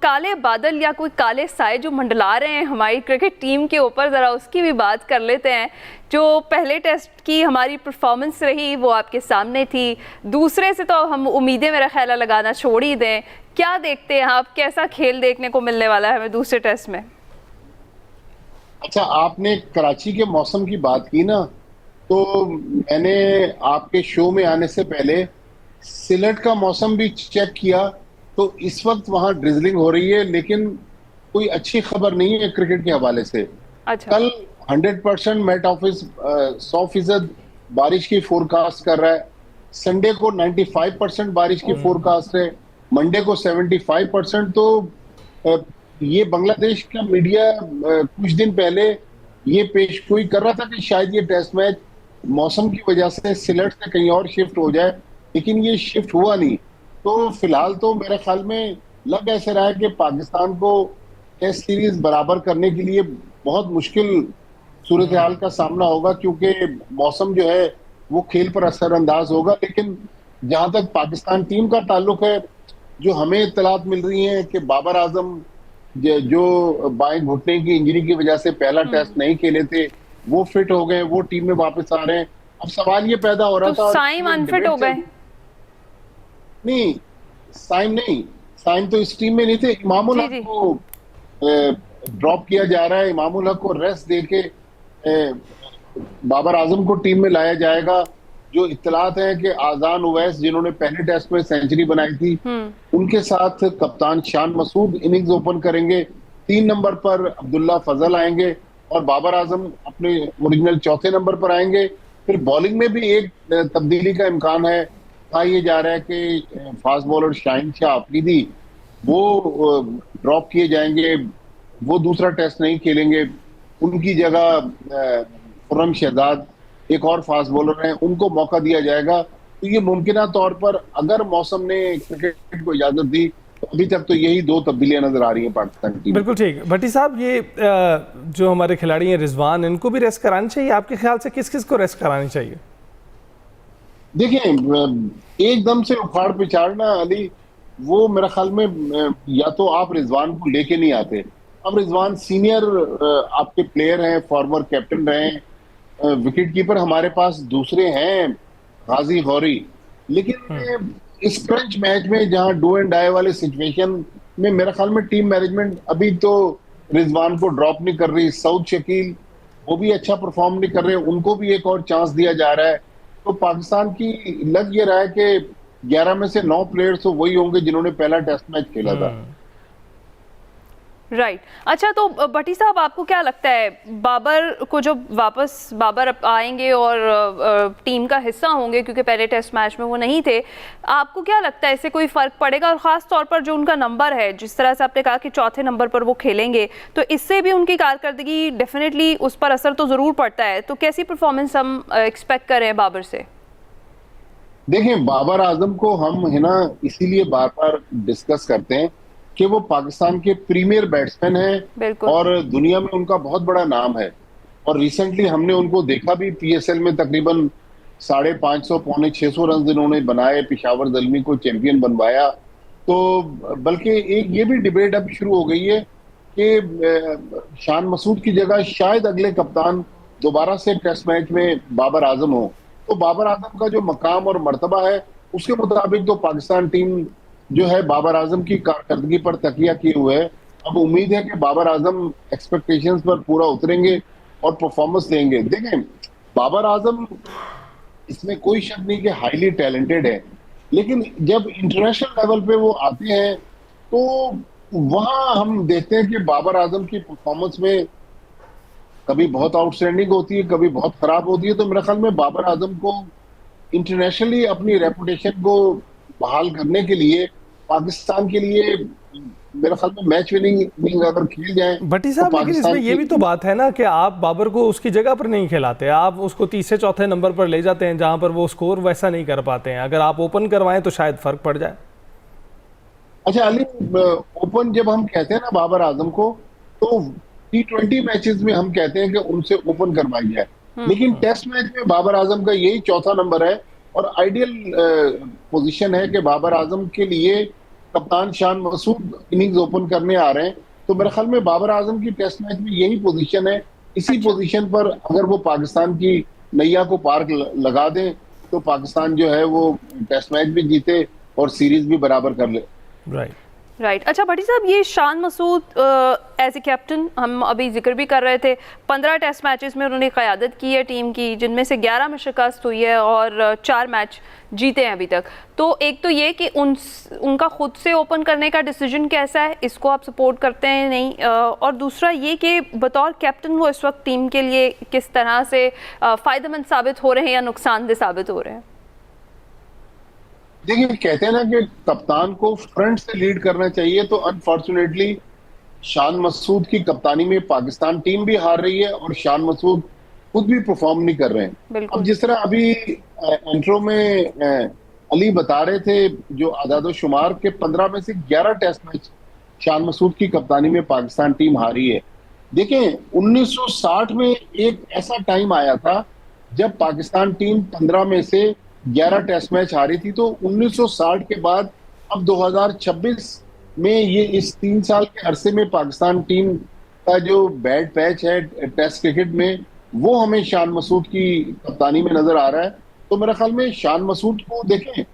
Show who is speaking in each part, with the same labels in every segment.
Speaker 1: काले बादल या कोई काले साए जो मंडला रहे हैं हमारी क्रिकेट टीम के ऊपर, ज़रा उसकी भी बात कर लेते हैं। जो पहले टेस्ट की हमारी परफॉर्मेंस रही वो आपके सामने थी, दूसरे से तो हम उम्मीदें मेरा ख्याल लगाना छोड़ ही दें। क्या देखते हैं आप, कैसा खेल देखने को मिलने वाला है हमें दूसरे टेस्ट में?
Speaker 2: अच्छा, आपने कराची के मौसम की बात की ना, तो मैंने आपके शो में आने से पहले सिलेट का मौसम भी चेक किया, तो इस वक्त वहां ड्रिजलिंग हो रही है, लेकिन कोई अच्छी खबर नहीं है क्रिकेट के हवाले से।
Speaker 1: अच्छा।
Speaker 2: कल 100% मेट ऑफिस 100% बारिश की फोरकास्ट कर रहा है, संडे को 95% बारिश की फोरकास्ट है, मंडे को 75%। तो अ, ये बांग्लादेश का मीडिया कुछ दिन पहले ये पेशगोई कर रहा था कि शायद ये टेस्ट मैच मौसम की वजह से सिलेट से कहीं और शिफ्ट हो जाए, लेकिन ये शिफ्ट हुआ नहीं। तो फिलहाल तो मेरे ख्याल में लग ऐसे रहा है कि पाकिस्तान को टेस्ट सीरीज बराबर करने के लिए बहुत मुश्किल सूरत हाल का सामना होगा, क्योंकि मौसम जो है वो खेल पर असरअंदाज होगा। लेकिन जहां तक पाकिस्तान टीम का ताल्लुक है, जो हमें इत्तलात मिल रही है कि बाबर आजम जो बाएं घुटने की इंजरी की वजह से पहला टेस्ट नहीं खेले थे, वो फिट हो गए, वो टीम में वापस आ रहे हैं। अब सवाल ये पैदा हो रहा
Speaker 1: तो
Speaker 2: था,
Speaker 1: साइम अनफिट हो गए?
Speaker 2: नहीं, साइम नहीं, साइम तो इस टीम में नहीं थे। इमामुल
Speaker 1: जी
Speaker 2: हक
Speaker 1: जी।
Speaker 2: को ड्रॉप किया जा रहा है, इमामुल हक को रेस्ट देके बाबर आजम को टीम में लाया जाएगा। जो इत्तलात है कि आजान उवैस जिन्होंने पहले टेस्ट में सेंचुरी बनाई थी, उनके साथ कप्तान शान मसूद इनिंग्स ओपन करेंगे। 3 नंबर पर अब्दुल्ला फजल आएंगे और बाबर आजम अपने ओरिजिनल चौथे नंबर पर आएंगे। फिर बॉलिंग में भी एक तब्दीली का इम्कान है। कहा यह जा रहा है कि फास्ट बॉलर शाहिन शाह अफरीदी वो ड्रॉप किए जाएंगे, वो दूसरा टेस्ट नहीं खेलेंगे। उनकी जगह खुर्रम शहजाद एक और फास्ट बॉलर हैं, उनको मौका दिया जाएगा। तो ये मुमकिन तौर पर अगर मौसम ने क्रिकेट को इजाजत दी, तो अभी तक तो यही 2 तब्दीलियां नजर आ रही हैं पाकिस्तान टीम।
Speaker 3: बिल्कुल ठीक। भट्टी साहब, ये जो हमारे खिलाड़ी हैं रिजवान, इनको भी रेस्ट करानी चाहिए? आपके ख्याल से किस किस को रेस्ट करानी चाहिए?
Speaker 2: देखिए, एकदम से उखाड़ पिछाड़ना अली, वो मेरे ख्याल में या तो आप रिजवान को लेके नहीं आते। अब रिजवान सीनियर आपके प्लेयर हैं, फॉर्मर कैप्टन रहे हैं, विकेट कीपर हमारे पास दूसरे हैं गाजी गौरी। लेकिन इस क्रंच मैच में जहां डू एंड डाई वाले सिचुएशन में मेरे ख्याल में टीम मैनेजमेंट अभी तो रिजवान को ड्रॉप नहीं कर रही। सऊद शकील वो भी अच्छा परफॉर्म नहीं कर रहे, उनको भी एक और चांस दिया जा रहा है। तो पाकिस्तान की लग ये रहा है कि 11 में से 9 प्लेयर्स तो वही होंगे जिन्होंने पहला टेस्ट मैच खेला था।
Speaker 1: राइट। अच्छा, तो भट्टी साहब आपको क्या लगता है, बाबर को जो वापस बाबर आएंगे और टीम का हिस्सा होंगे, क्योंकि पहले टेस्ट मैच में वो नहीं थे, आपको क्या लगता है इससे कोई फ़र्क पड़ेगा? और ख़ास तौर पर जो उनका नंबर है, जिस तरह से आपने कहा कि चौथे नंबर पर वो खेलेंगे, तो इससे भी उनकी कारकर्दगी डेफिनेटली उस पर असर तो ज़रूर पड़ता है। तो कैसी परफॉर्मेंस हम एक्सपेक्ट करें बाबर से?
Speaker 2: देखें, बाबर आजम को हम है ना इसीलिए बार बार डिस्कस करते हैं कि वो पाकिस्तान के प्रीमियर बैट्समैन हैं और दुनिया में उनका बहुत बड़ा नाम है। और रिसेंटली हमने उनको देखा भी, पीएसएल में तकरीबन 550 पौने 600 रन इन्होंने बनाए, पेशावर ज़ल्मी को चैंपियन बनवाया। तो बल्कि एक ये भी डिबेट अब शुरू हो गई है कि शान मसूद की जगह शायद अगले कप्तान दोबारा से टेस्ट मैच में बाबर आजम हो। तो बाबर आजम का जो मकाम और मर्तबा है, उसके मुताबिक तो पाकिस्तान टीम जो है बाबर आजम की कारकर्दगी पर तकिया किए हुए है। अब उम्मीद है कि बाबर आजम एक्सपेक्टेशंस पर पूरा उतरेंगे और परफॉर्मेंस देंगे। देखें, बाबर आजम इसमें कोई शक नहीं कि हाईली टैलेंटेड है, लेकिन जब इंटरनेशनल लेवल पे वो आते हैं तो वहां हम देखते हैं कि बाबर आजम की परफॉर्मेंस में कभी बहुत आउटस्टैंडिंग होती है, कभी बहुत खराब होती है। तो मेरे ख्याल में बाबर आजम को इंटरनेशनली अपनी रेपुटेशन को बहाल करने के लिए, पाकिस्तान के लिए मेरे ख्याल में मैच विनिंग अगर खेल जाए।
Speaker 3: भट्टी साहब, लेकिन इसमें ये भी तो बात है ना कि आप बाबर को उसकी जगह पर नहीं खिलाते, आप उसको तीसरे चौथे नंबर पर ले जाते हैं जहां पर वो स्कोर वैसा नहीं कर पाते हैं। अगर आप ओपन करवाएं तो शायद फर्क पड़ जाए।
Speaker 2: अच्छा अली, ओपन जब हम कहते हैं ना बाबर आजम को, तो T20 मैचेस में हम कहते हैं कि उनसे ओपन करवाई जाए, लेकिन टेस्ट मैच में बाबर आजम का यही चौथा नंबर है और आइडियल पोजीशन है कि बाबर आजम के लिए कप्तान शान मसूद इनिंग्स ओपन करने आ रहे हैं, तो मेरे ख्याल में बाबर आजम की टेस्ट मैच में यही पोजीशन है। इसी पोजीशन पर अगर वो पाकिस्तान की नैया को पार लगा दें तो पाकिस्तान जो है वो टेस्ट मैच भी जीते और सीरीज भी बराबर कर ले।
Speaker 1: राइट। अच्छा भट्टी साहब, ये Shan Masood as a captain हम अभी जिक्र भी कर रहे थे, 15 टेस्ट मैचेस में उन्होंने क़यादत की है टीम की, जिनमें से 11 में शिकस्त हुई है और 4 मैच जीते हैं अभी तक। तो एक तो ये कि उनका खुद से ओपन करने का डिसीजन कैसा है, इसको आप सपोर्ट करते हैं नहीं, और दूसरा ये कि बतौर कैप्टन वो इस वक्त टीम के लिए किस तरह से फ़ायदेमंद साबित हो रहे हैं या नुकसानदेह साबित हो रहे हैं?
Speaker 2: देखिए, कहते हैं ना कि कप्तान को फ्रंट से लीड करना चाहिए, तो अनफॉर्चुनेटली शान मसूद की कप्तानी में पाकिस्तान टीम भी हार रही है और शान मसूद खुद भी परफॉर्म नहीं कर रहे हैं। अब जिस तरह अभी इंट्रो में अली बता रहे थे, जो आदादो शुमार के 15 में से 11 टेस्ट मैच शान मसूद की कप्तानी में पाकिस्तान टीम हारी है। देखें, 1960 में एक ऐसा टाइम आया था जब पाकिस्तान टीम 15 में से 11 टेस्ट मैच हारी थी। तो 1960 के बाद अब 2026 में ये इस 3 साल के अरसे में पाकिस्तान टीम का जो बैड पैच है टेस्ट क्रिकेट में, वो हमें शान मसूद की कप्तानी में नजर आ रहा है। तो मेरे ख्याल में शान मसूद को देखें,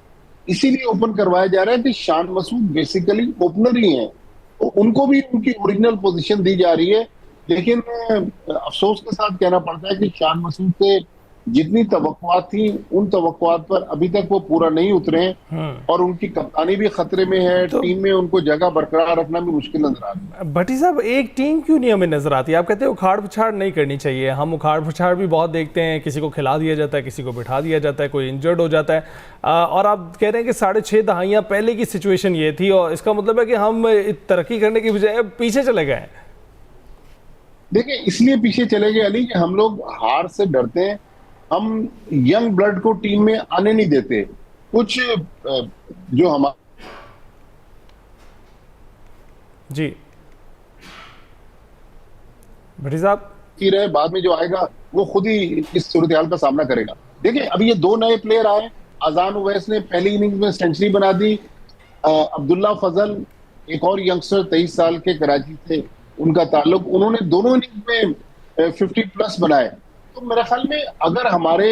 Speaker 2: इसीलिए ओपन करवाया जा रहा है कि शान मसूद बेसिकली ओपनर ही हैं, तो उनको भी उनकी ओरिजिनल पोजीशन दी जा रही है। लेकिन अफसोस के साथ कहना पड़ता है कि शान मसूद से जितनी तवक्कुआत थी, उन तवक्कुआत पर अभी तक वो पूरा नहीं उतरे हैं और उनकी कप्तानी भी खतरे में है। तो टीम में उनको जगह बरकरार रखना भी मुश्किल नजर आता है।
Speaker 3: भट्टी साहब, एक टीम क्यों नहीं हमें नजर आती? आप कहते हैं उखाड़ पुछाड़ नहीं करनी चाहिए। हम उखाड़ पुछाड़ भी बहुत देखते हैं, किसी को खिला दिया जाता है, किसी को बिठा दिया जाता है, कोई इंजर्ड हो जाता है, और आप कह रहे हैं कि 6.5 दहाइयाँ पहले की सिचुएशन ये थी, और इसका मतलब है कि हम तरक्की करने की बजाय पीछे चले गए।
Speaker 2: देखिए, इसलिए पीछे चले गए अली कि हम लोग हार से डरते हैं, हम यंग ब्लड को टीम में आने नहीं देते। कुछ जो हमारे
Speaker 3: जी भट्टी साहब
Speaker 2: की रहे, बाद में जो आएगा वो खुद ही इस सूरत-ए-हाल का सामना करेगा। देखिए, अभी ये 2 नए प्लेयर आए। अजान उवैस ने पहली इनिंग्स में सेंचुरी बना दी। अब्दुल्ला फजल, एक और यंगस्टर 23 साल के, कराची से उनका ताल्लुक, उन्होंने दोनों इनिंग्स में 50 प्लस बनाए। तो मेरे ख्याल में अगर हमारे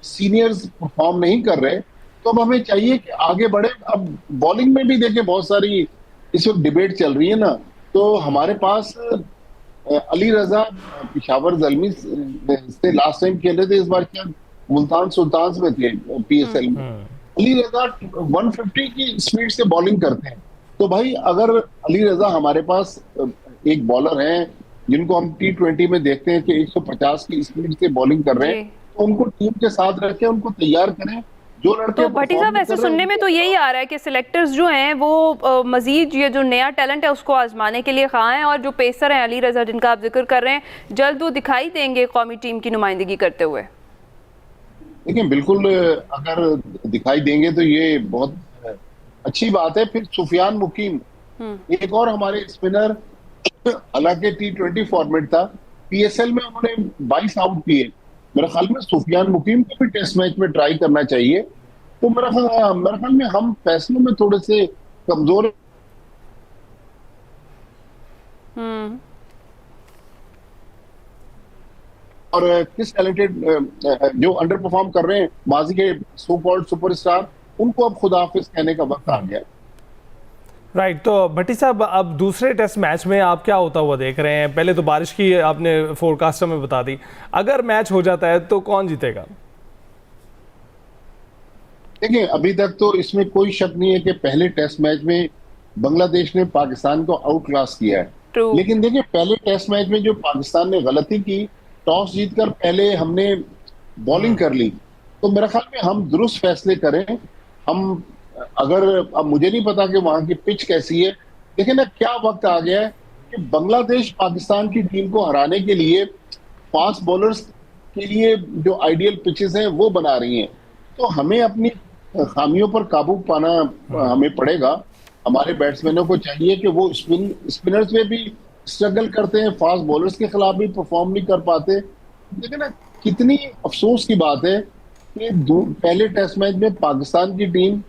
Speaker 2: सीनियर्स परफॉर्म नहीं कर रहे तो अब हमें चाहिए कि आगे बढ़े। अब बॉलिंग में भी देखें, बहुत सारी इस वक्त डिबेट चल रही है ना, तो हमारे पास अली रजा पिशावर ज़ल्मी से लास्ट टाइम खेल रहे थे, इस बार शायद मुल्तान सुल्तान्स में थे PSL में। अली रजा 150 की स्पीड से बॉलिंग करते हैं। तो भाई, अगर अली रजा हमारे पास एक बॉलर हैं जिनको हम T20 में देखते हैं कि 150 की स्पीड से बॉलिंग कर रहे हैं, तो उनको टीम के साथ रखें, उनको तैयार करें। जो लड़के,
Speaker 1: तो भट्टी साहब, ऐसे सुनने में तो यही आ रहा है कि सिलेक्टर्स जो हैं वो मजीद ये जो नया टैलेंट है उसको आजमाने के लिए ख़्वाह हैं, और जो पेसर हैं अली रजा जिनका आप जिक्र कर रहे हैं, जल्द वो दिखाई देंगे कौमी टीम की नुमाइंदगी करते हुए।
Speaker 2: देखिए, बिल्कुल अगर दिखाई देंगे तो ये बहुत अच्छी बात है। फिर सुफियान मुकीम, एक और हमारे स्पिनर, हालांकि T20 फॉर्मेट था, PSL में उन्होंने 22 आउट किए। मेरे ख्याल में सुफियान मुकीम को भी टेस्ट मैच में ट्राई करना चाहिए। तो मेरे ख्याल में हम फैसलों में थोड़े से कमजोर और किस टैलेंटेड जो अंडर परफॉर्म कर रहे हैं माजी के सो कॉल्ड सुपरस्टार, उनको अब खुदा हाफिज कहने का वक्त आ गया।
Speaker 3: राइट। तो भट्टी साहब, अब दूसरे टेस्ट मैच में आप क्या होता हुआ देख रहे हैं? पहले तो बारिश की आपने फोरकास्ट में बता दी, अगर मैच हो जाता है तो कौन जीतेगा?
Speaker 2: देखिए, अभी तक तो इसमें कोई शक नहीं है कि पहले टेस्ट मैच में बांग्लादेश ने पाकिस्तान को आउट क्लास किया है। लेकिन देखिए, पहले टेस्ट मैच में जो पाकिस्तान ने गलती की, टॉस जीतकर पहले हमने बॉलिंग कर ली, तो मेरे ख्याल में हम दुरुस्त फैसले करें। हम अगर, अब मुझे नहीं पता कि वहां की पिच कैसी है, लेकिन ना क्या वक्त आ गया है कि बांग्लादेश पाकिस्तान की टीम को हराने के लिए फास्ट बॉलर्स के लिए जो आइडियल पिचेस हैं वो बना रही हैं। तो हमें अपनी खामियों पर काबू पाना हमें पड़ेगा। हमारे बैट्समैनों को चाहिए कि वो स्पिनर्स में भी स्ट्रगल करते हैं, फास्ट बॉलर्स के खिलाफ भी परफॉर्म नहीं कर पाते। लेकिन ना, कितनी अफसोस की बात है कि पहले टेस्ट मैच में पाकिस्तान की टीम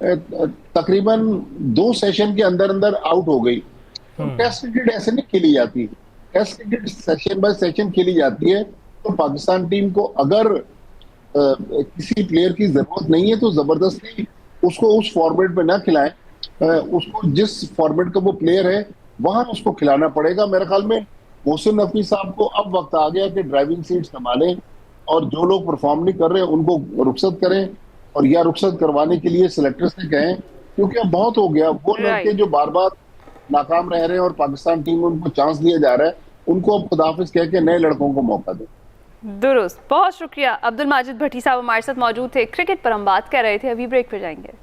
Speaker 2: तकरीबन 2 सेशन के अंदर अंदर आउट हो गई। तो टेस्ट क्रिकेट ऐसे नहीं खेली जाती। Test cricket session by session खेली जाती है। तो पाकिस्तान टीम को अगर किसी प्लेयर की जरूरत नहीं है तो जबरदस्ती उसको उस फॉर्मेट पे ना खिलाएं। उसको जिस फॉर्मेट का वो प्लेयर है वहां उसको खिलाना पड़ेगा। मेरे ख्याल में मोहसिन नकवी साहब को अब वक्त आ गया कि ड्राइविंग सीट संभालें और जो लोग परफॉर्म नहीं कर रहे उनको रुखसत करें, और या रुखसत करवाने के लिए सिलेक्टर से कहें, क्योंकि अब बहुत हो गया। वो लड़के जो बार बार नाकाम रह रहे हैं और पाकिस्तान टीम में उनको चांस दिया जा रहा है, उनको अब खुदाफिज कह के नए लड़कों को मौका दें।
Speaker 1: दुरुस्त, बहुत शुक्रिया। अब्दुल माजिद भट्टी साहब हमारे साथ मौजूद थे। क्रिकेट पर हम बात कर रहे थे, अभी ब्रेक पर जाएंगे।